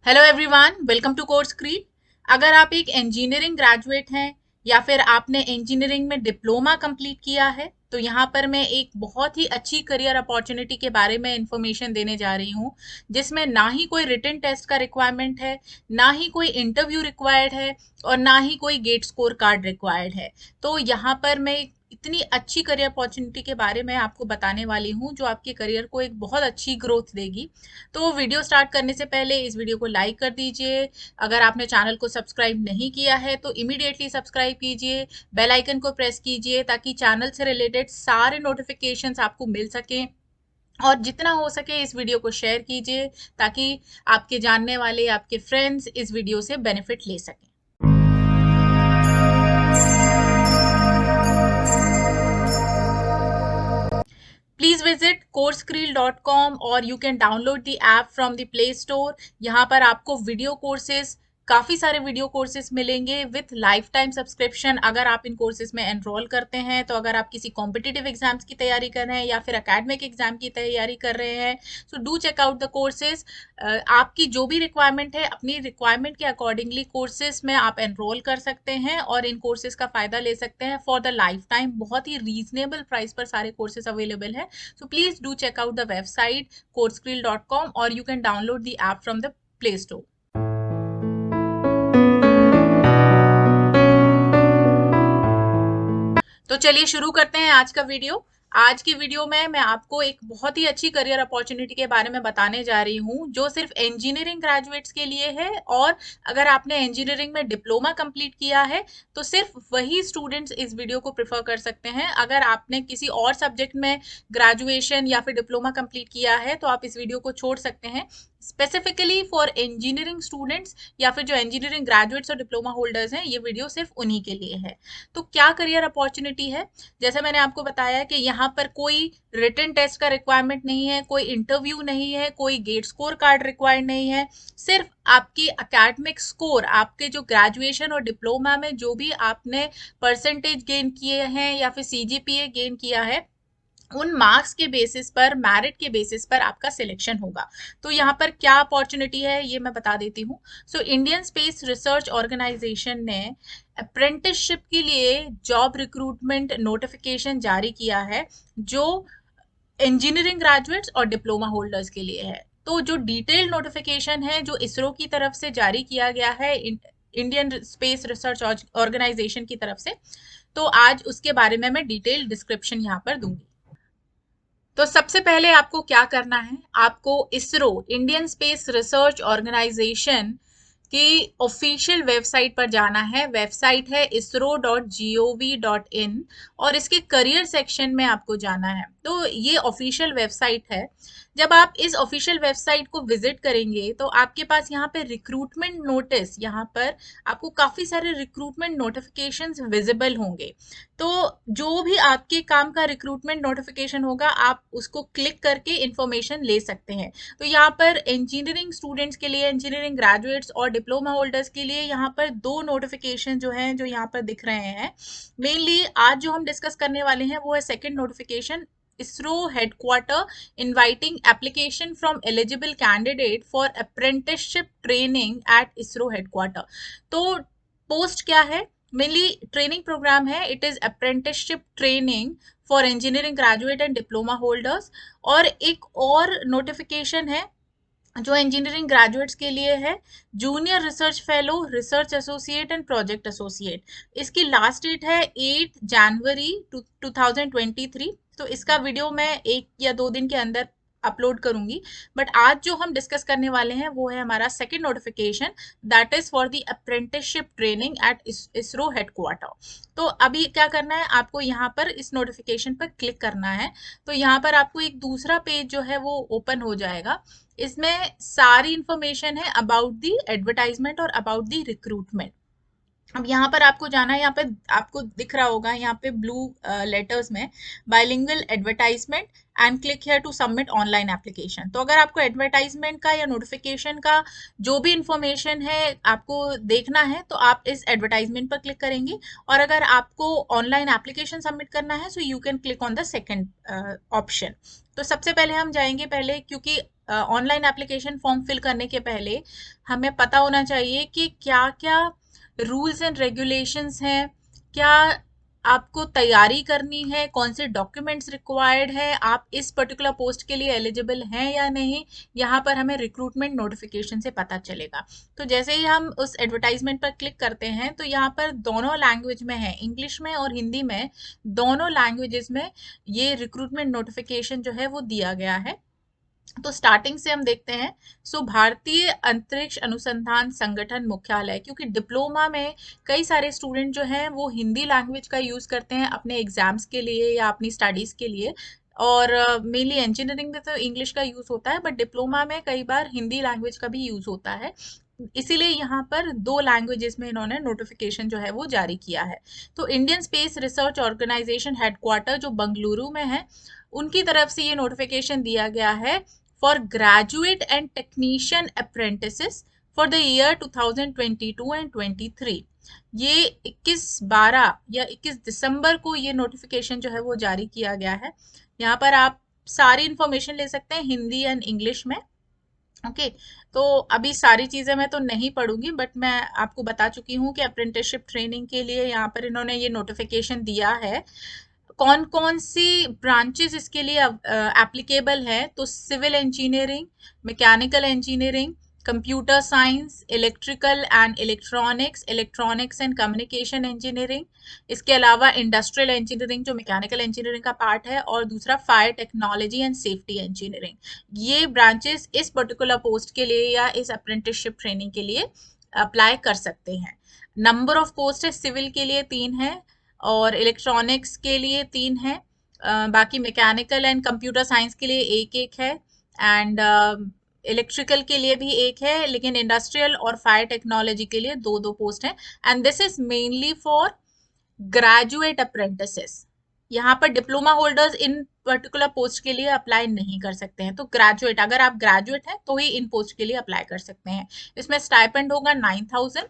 Hello everyone, welcome to Course Creed. अगर आप एक इंजीनियरिंग ग्रेजुएट हैं या फिर आपने इंजीनियरिंग में डिप्लोमा कंप्लीट किया है तो यहाँ पर मैं एक बहुत ही अच्छी करियर अपॉर्चुनिटी के बारे में इंफॉर्मेशन देने जा रही हूँ, जिसमें ना ही कोई रिटन टेस्ट का रिक्वायरमेंट है, ना ही कोई इंटरव्यू रिक्वायर्ड है और ना ही कोई गेट स्कोर कार्ड रिक्वायर्ड है। तो यहाँ पर मैं इतनी अच्छी करियर अपॉर्चुनिटी के बारे में आपको बताने वाली हूँ जो आपके करियर को एक बहुत अच्छी ग्रोथ देगी। तो वीडियो स्टार्ट करने से पहले इस वीडियो को लाइक कर दीजिए। अगर आपने चैनल को सब्सक्राइब नहीं किया है तो इमीडिएटली सब्सक्राइब कीजिए, बेल आइकन को प्रेस कीजिए ताकि चैनल से रिलेटेड सारे नोटिफिकेशंस आपको मिल सकें। और जितना हो सके इस वीडियो को शेयर कीजिए ताकि आपके जानने वाले, आपके फ्रेंड्स इस वीडियो से बेनिफिट ले सकें। प्लीज विजिट coursecreel.com और you can download the app from the play store. यहाँ पर आपको वीडियो कोर्सेज, काफ़ी सारे वीडियो कोर्सेज मिलेंगे विथ लाइफ टाइम सब्सक्रिप्शन अगर आप इन कोर्सेज में एनरोल करते हैं। तो अगर आप किसी कॉम्पिटिटिव एग्जाम्स की तैयारी कर रहे हैं या फिर एकेडमिक एग्जाम की तैयारी कर रहे हैं, so do check out the courses. आपकी जो भी रिक्वायरमेंट है, अपनी रिक्वायरमेंट के अकॉर्डिंगली कोर्सेज में आप एनरोल कर सकते हैं और इन कोर्सेज का फ़ायदा ले सकते हैं फॉर द लाइफ टाइम। बहुत ही रीजनेबल प्राइस पर सारे कोर्सेज अवेलेबल है। So please do check out the website coursecreel.com or you can download the app from the Play Store. तो चलिए शुरू करते हैं आज का वीडियो। आज की वीडियो में मैं आपको एक बहुत ही अच्छी करियर अपॉर्चुनिटी के बारे में बताने जा रही हूँ जो सिर्फ इंजीनियरिंग ग्रेजुएट्स के लिए है। और अगर आपने इंजीनियरिंग में डिप्लोमा कंप्लीट किया है तो सिर्फ वही स्टूडेंट्स इस वीडियो को प्रेफर कर सकते हैं। अगर आपने किसी और सब्जेक्ट में ग्रेजुएशन या फिर डिप्लोमा कंप्लीट किया है तो आप इस वीडियो को छोड़ सकते हैं। स्पेसिफिकली फॉर इंजीनियरिंग स्टूडेंट्स या फिर जो इंजीनियरिंग ग्रेजुएट्स और डिप्लोमा होल्डर्स हैं, ये वीडियो सिर्फ उन्हीं के लिए है। तो क्या करियर अपॉर्चुनिटी है? जैसे मैंने आपको बताया कि यहाँ पर कोई रिटन टेस्ट का रिक्वायरमेंट नहीं है, कोई इंटरव्यू नहीं है, कोई गेट स्कोर कार्ड रिक्वायर्ड नहीं है। सिर्फ आपकी एकेडमिक स्कोर, आपके जो ग्रेजुएशन और डिप्लोमा में जो भी आपने परसेंटेज गेन किए हैं या फिर सीजीपीए गेन किया है, उन मार्क्स के बेसिस पर, मेरिट के बेसिस पर आपका सिलेक्शन होगा। तो यहाँ पर क्या अपॉर्चुनिटी है ये मैं बता देती हूँ। So Indian Space Research Organisation ने अप्रेंटिसशिप के लिए जॉब रिक्रूटमेंट नोटिफिकेशन जारी किया है जो इंजीनियरिंग ग्रेजुएट्स और डिप्लोमा होल्डर्स के लिए है। तो जो डिटेल्ड नोटिफिकेशन है जो इसरो की तरफ से जारी किया गया है, इंडियन स्पेस रिसर्च ऑर्गेनाइजेशन की तरफ से, तो आज उसके बारे में मैं डिटेल्ड डिस्क्रिप्शन यहाँ पर दूंगी। तो सबसे पहले आपको क्या करना है, आपको ISRO, Indian Space Research Organisation की ऑफिशियल वेबसाइट पर जाना है। वेबसाइट है isro.gov.in और इसके करियर सेक्शन में आपको जाना है। तो ये ऑफिशियल वेबसाइट है। जब आप इस ऑफिशियल वेबसाइट को विजिट करेंगे तो आपके पास यहाँ पे रिक्रूटमेंट नोटिस, यहाँ पर आपको काफ़ी सारे रिक्रूटमेंट नोटिफिकेशंस विजिबल होंगे। तो जो भी आपके काम का रिक्रूटमेंट नोटिफिकेशन होगा आप उसको क्लिक करके इंफॉर्मेशन ले सकते हैं। तो यहाँ पर इंजीनियरिंग स्टूडेंट्स के लिए, इंजीनियरिंग ग्रेजुएट्स और डिप्लोमा होल्डर्स के लिए यहाँ पर दो नोटिफिकेशन जो हैं जो यहाँ पर दिख रहे हैं। मेनली आज जो हम डिस्कस करने वाले हैं वो है second notification, ISRO headquarter inviting application from eligible candidate for apprenticeship training at ISRO headquarter। तो पोस्ट क्या है? मेनली ट्रेनिंग प्रोग्राम है। It is apprenticeship training for engineering graduate and diploma holders. और एक और नोटिफिकेशन है जो इंजीनियरिंग ग्रेजुएट्स के लिए है, junior research fellow, research associate and project associate. इसकी लास्ट डेट है 8 जनवरी 2023। तो इसका वीडियो मैं 1 या 2 दिन के अंदर अपलोड करूंगी। बट आज जो हम डिस्कस करने वाले हैं वो है हमारा second notification, that is for the apprenticeship training at ISRO headquarter. तो अभी क्या करना है, आपको यहाँ पर इस नोटिफिकेशन पर क्लिक करना है। तो यहाँ पर आपको एक दूसरा पेज जो है वो ओपन हो जाएगा। इसमें सारी इंफॉर्मेशन है अबाउट द एडवर्टाइजमेंट और अबाउट द रिक्रूटमेंट। अब यहाँ पर आपको जाना है, यहाँ पे आपको दिख रहा होगा यहाँ पे ब्लू लेटर्स में bilingual advertisement and click here to submit online application. तो अगर आपको एडवर्टाइजमेंट का या नोटिफिकेशन का जो भी इंफॉर्मेशन है आपको देखना है तो आप इस एडवर्टाइजमेंट पर क्लिक करेंगे, और अगर आपको ऑनलाइन एप्लीकेशन सबमिट करना है so you can click on the second option. तो सबसे पहले हम जाएंगे, पहले क्योंकि ऑनलाइन एप्लीकेशन फॉर्म फिल करने के पहले हमें पता होना चाहिए कि क्या क्या रूल्स एंड रेगुलेशंस हैं, क्या आपको तैयारी करनी है, कौन से डॉक्यूमेंट्स रिक्वायर्ड है, आप इस पर्टिकुलर पोस्ट के लिए एलिजिबल हैं या नहीं, यहाँ पर हमें रिक्रूटमेंट नोटिफिकेशन से पता चलेगा। तो जैसे ही हम उस एडवर्टाइजमेंट पर क्लिक करते हैं तो यहाँ पर दोनों लैंग्वेज में है, इंग्लिश में और हिंदी में, दोनों लैंग्वेजेस में ये रिक्रूटमेंट नोटिफिकेशन जो है वो दिया गया है। तो स्टार्टिंग से हम देखते हैं। सो भारतीय अंतरिक्ष अनुसंधान संगठन मुख्यालय, क्योंकि डिप्लोमा में कई सारे स्टूडेंट जो हैं वो हिंदी लैंग्वेज का यूज़ करते हैं अपने एग्जाम्स के लिए या अपनी स्टडीज़ के लिए, और मेनली इंजीनियरिंग में तो इंग्लिश का यूज़ होता है, बट डिप्लोमा में कई बार हिंदी लैंग्वेज का भी यूज़ होता है। इसीलिए यहाँ पर दो लैंग्वेजेस में इन्होंने नोटिफिकेशन जो है वो जारी किया है। तो Indian Space Research Organisation headquarter जो बंगलुरु में है, उनकी तरफ से ये नोटिफिकेशन दिया गया है for graduate and technician apprentices for the year 2022 and 23। ये 21/12 या 21 दिसंबर को ये नोटिफिकेशन जो है वो जारी किया गया है। यहाँ पर आप सारी इंफॉर्मेशन ले सकते हैं हिंदी एंड इंग्लिश में। ओके, तो अभी सारी चीज़ें मैं तो नहीं पढ़ूंगी, बट मैं आपको बता चुकी हूँ कि अप्रेंटिसशिप ट्रेनिंग के लिए यहाँ पर इन्होंने ये नोटिफिकेशन दिया है। कौन कौन सी ब्रांचेस इसके लिए एप्लीकेबल है, तो civil engineering, mechanical engineering, computer science, electrical and electronics, electronics and communication engineering, इसके अलावा इंडस्ट्रियल इंजीनियरिंग जो मैकेनिकल इंजीनियरिंग का पार्ट है, और दूसरा fire technology and safety engineering. ये ब्रांचेस इस पर्टिकुलर पोस्ट के लिए या इस अप्रेंटिसशिप ट्रेनिंग के लिए अप्लाई कर सकते हैं। नंबर ऑफ पोस्ट है, सिविल के लिए 3 है और इलेक्ट्रॉनिक्स के लिए 3 है, बाकी मैकेनिकल एंड कंप्यूटर साइंस के लिए एक एक है, एंड इलेक्ट्रिकल के लिए भी एक है, लेकिन इंडस्ट्रियल और फायर टेक्नोलॉजी के लिए 2-2 पोस्ट हैं। And this is mainly for graduate apprentices. यहाँ पर diploma holders in particular post के लिए अप्लाई नहीं कर सकते हैं। तो ग्रेजुएट, अगर आप ग्रेजुएट हैं तो ही इन पोस्ट के लिए अप्लाई कर सकते हैं। इसमें स्टाइपेंड होगा 9,000,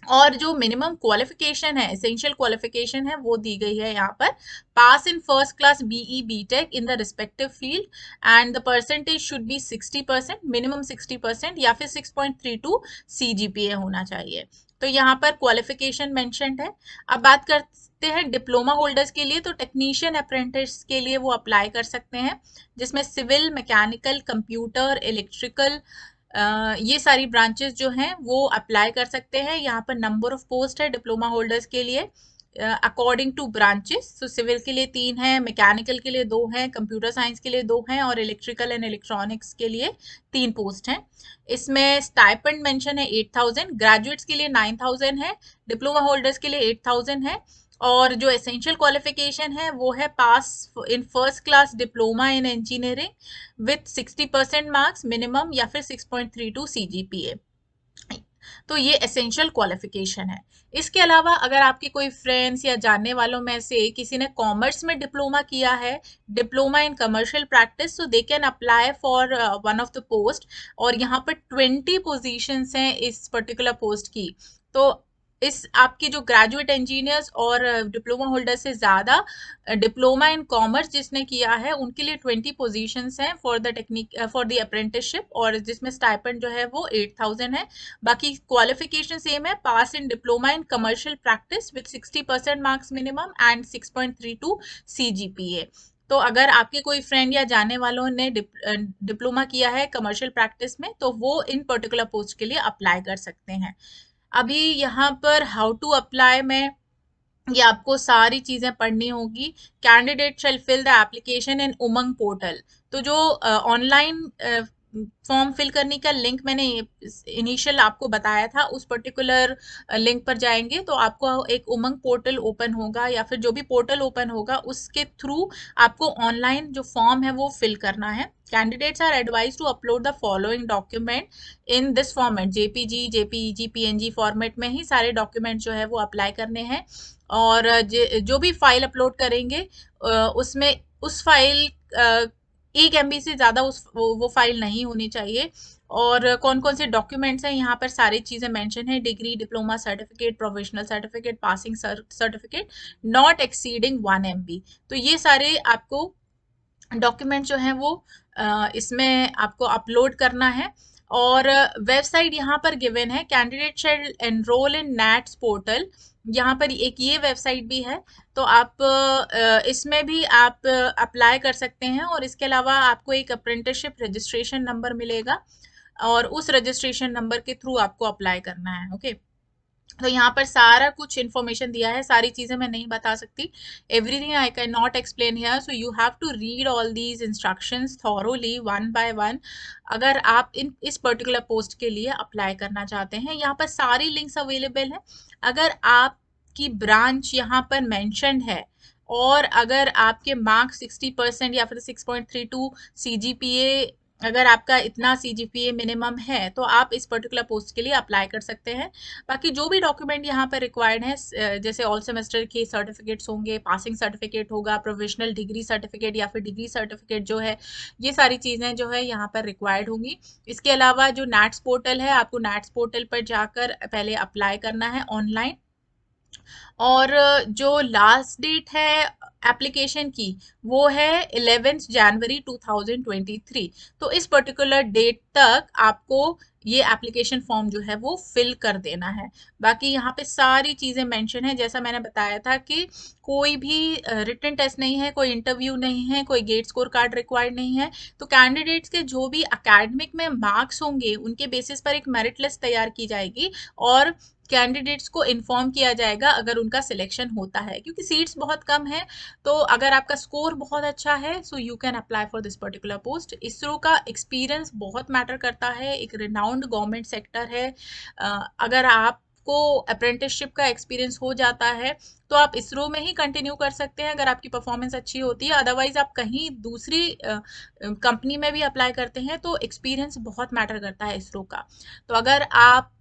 और जो मिनिमम क्वालिफिकेशन है, एसेंशियल क्वालिफिकेशन है, वो दी गई है यहाँ पर, pass in first class BE BTech in the respective field and the percentage should be 60%, minimum 60%, या फिर 6.32 CGPA होना चाहिए। तो यहाँ पर क्वालिफिकेशन मेंशन्ड है। अब बात करते हैं डिप्लोमा होल्डर्स के लिए, तो टेक्नीशियन अप्रेंटिस के लिए वो अप्लाई कर सकते हैं, जिसमें सिविल, मैकेनिकल, कंप्यूटर, इलेक्ट्रिकल, ये सारी ब्रांचेस जो हैं वो अप्लाई कर सकते हैं। यहाँ पर नंबर ऑफ पोस्ट है डिप्लोमा होल्डर्स के लिए अकॉर्डिंग टू ब्रांचेस। तो सिविल के लिए 3 हैं, मैकेनिकल के लिए 2 हैं, कंप्यूटर साइंस के लिए 2 हैं, और इलेक्ट्रिकल एंड इलेक्ट्रॉनिक्स के लिए 3 पोस्ट हैं। इसमें स्टाइपेंड मेंशन है 8,000, ग्रेजुएट्स के लिए 9,000 है, डिप्लोमा होल्डर्स के लिए 8,000 है, और जो एसेंशियल क्वालिफिकेशन है वो है pass in first class diploma in engineering with 60% marks minimum, या फिर 6.32 CGPA। तो ये एसेंशियल क्वालिफिकेशन है। इसके अलावा अगर आपके कोई फ्रेंड्स या जानने वालों में से किसी ने कॉमर्स में डिप्लोमा किया है, डिप्लोमा इन कमर्शियल प्रैक्टिस, तो दे can apply for one of the post, और यहाँ पर 20 पोजीशंस हैं इस पर्टिकुलर पोस्ट की। तो इस आपके जो ग्रेजुएट इंजीनियर्स और डिप्लोमा होल्डर से ज़्यादा डिप्लोमा इन कॉमर्स जिसने किया है उनके लिए 20 पोजीशंस हैं for the technique for the apprenticeship, और जिसमें स्टाइपेंड जो है वो 8,000 है। बाकी क्वालिफिकेशन सेम है, pass in diploma in commercial practice with 60% marks minimum and 6.32 CGPA। तो अगर आपके कोई फ्रेंड या जानने वालों ने डिप्लोमा किया है कमर्शियल प्रैक्टिस में, तो वो इन पर्टिकुलर पोस्ट के लिए अप्लाई कर सकते हैं। अभी यहाँ पर हाउ टू अप्लाई में ये आपको सारी चीजें पढ़नी होगी। Candidate shall fill the application in UMANG portal. तो जो ऑनलाइन फॉर्म फिल करने का लिंक मैंने इनिशियल आपको बताया था, उस पर्टिकुलर लिंक पर जाएंगे तो आपको एक उमंग पोर्टल ओपन होगा, या फिर जो भी पोर्टल ओपन होगा उसके थ्रू आपको ऑनलाइन जो फॉर्म है वो फिल करना है। Candidates are advise to upload the following document in this format, JPG, JPEG, PNG format में ही सारे डॉक्यूमेंट जो है वो अप्लाई करने हैं। और जो भी फाइल अपलोड करेंगे उसमें उस फाइल 1 MB से ज़्यादा वो फाइल नहीं होनी चाहिए। और कौन कौन से डॉक्यूमेंट्स हैं यहाँ पर सारी चीज़ें मेंशन है, degree, diploma certificate, provisional certificate, passing certificate, not exceeding 1 MB। तो ये सारे आपको डॉक्यूमेंट जो हैं वो इसमें आपको अपलोड करना है। और वेबसाइट यहाँ पर गिवन है, कैंडिडेट शेल एनरोल इन नैट्स पोर्टल, यहाँ पर एक ये वेबसाइट भी है। तो आप इसमें भी आप अप्लाई कर सकते हैं। और इसके अलावा आपको एक अप्रेंटिसशिप रजिस्ट्रेशन नंबर मिलेगा और उस रजिस्ट्रेशन नंबर के थ्रू आपको अप्लाई करना है। ओके, तो यहाँ पर सारा कुछ इन्फॉर्मेशन दिया है, सारी चीजें मैं नहीं बता सकती, everything I can not explain here, so you have to read all these instructions thoroughly one by one अगर आप इस पर्टिकुलर पोस्ट के लिए अप्लाई करना चाहते हैं। यहाँ पर सारी लिंक्स अवेलेबल है। अगर आपकी ब्रांच यहाँ पर मेंशन है और अगर आपके मार्क्स 60% या फिर 6.32 CGPA, अगर आपका इतना CGPA मिनिमम है तो आप इस पर्टिकुलर पोस्ट के लिए अप्लाई कर सकते हैं। बाकी जो भी डॉक्यूमेंट यहाँ पर रिक्वायर्ड है, जैसे ऑल सेमेस्टर के सर्टिफिकेट्स होंगे, पासिंग सर्टिफिकेट होगा, प्रोविजनल डिग्री सर्टिफिकेट या फिर डिग्री सर्टिफिकेट जो है, ये सारी चीज़ें जो है यहाँ पर रिक्वायर्ड होंगी। इसके अलावा जो नैट्स पोर्टल है, आपको नैट्स पोर्टल पर जाकर पहले अप्लाई करना है ऑनलाइन। और जो लास्ट डेट है एप्लीकेशन की वो है 11 जनवरी 2023। तो इस पर्टिकुलर डेट तक आपको ये एप्लीकेशन फॉर्म जो है वो फिल कर देना है। बाकी यहाँ पे सारी चीज़ें मेंशन है, जैसा मैंने बताया था कि कोई भी रिटन टेस्ट नहीं है, कोई इंटरव्यू नहीं है, कोई गेट स्कोर कार्ड रिक्वायर्ड नहीं है। तो कैंडिडेट्स के जो भी अकेडमिक में मार्क्स होंगे उनके बेसिस पर एक मेरिट लिस्ट तैयार की जाएगी और कैंडिडेट्स को इन्फॉर्म किया जाएगा अगर उनका सिलेक्शन होता है, क्योंकि सीट्स बहुत कम है। तो अगर आपका स्कोर बहुत अच्छा है so you can apply for this particular post. ISRO का एक्सपीरियंस बहुत मैटर करता है, एक रिनाउंड गवर्नमेंट सेक्टर है। अगर आपको अप्रेंटिसशिप का एक्सपीरियंस हो जाता है तो आप इसरो में ही कंटिन्यू कर सकते हैं अगर आपकी परफॉर्मेंस अच्छी होती है। अदरवाइज आप कहीं दूसरी कंपनी में भी अप्लाई करते हैं तो एक्सपीरियंस बहुत मैटर करता है इसरो का। तो अगर आप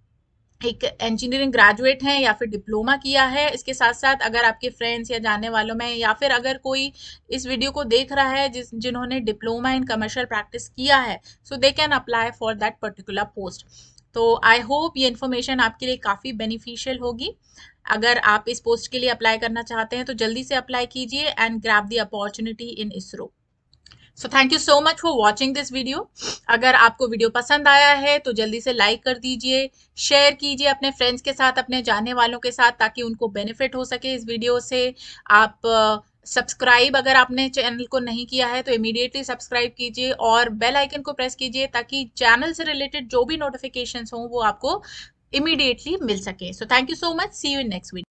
एक इंजीनियरिंग ग्रेजुएट हैं या फिर डिप्लोमा किया है, इसके साथ साथ अगर आपके फ्रेंड्स या जानने वालों में या फिर अगर कोई इस वीडियो को देख रहा है जिन्होंने डिप्लोमा इन कमर्शियल प्रैक्टिस किया है, so they can apply for that particular post. तो आई होप ये इन्फॉर्मेशन आपके लिए काफ़ी बेनिफिशियल होगी। अगर आप इस पोस्ट के लिए अप्लाई करना चाहते हैं तो जल्दी से अप्लाई कीजिए and grab the opportunity in ISRO. So thank you so much for watching this video. अगर आपको वीडियो पसंद आया है तो जल्दी से लाइक कर दीजिए, शेयर कीजिए अपने फ्रेंड्स के साथ, अपने जानने वालों के साथ, ताकि उनको बेनिफिट हो सके इस वीडियो से। आप सब्सक्राइब अगर आपने चैनल को नहीं किया है तो इमीडिएटली सब्सक्राइब कीजिए और बेल आइकन को प्रेस कीजिए ताकि चैनल से रिलेटेड जो भी नोटिफिकेशंस हों वो आपको इमीडिएटली मिल सके। So thank you so much, see you in next video.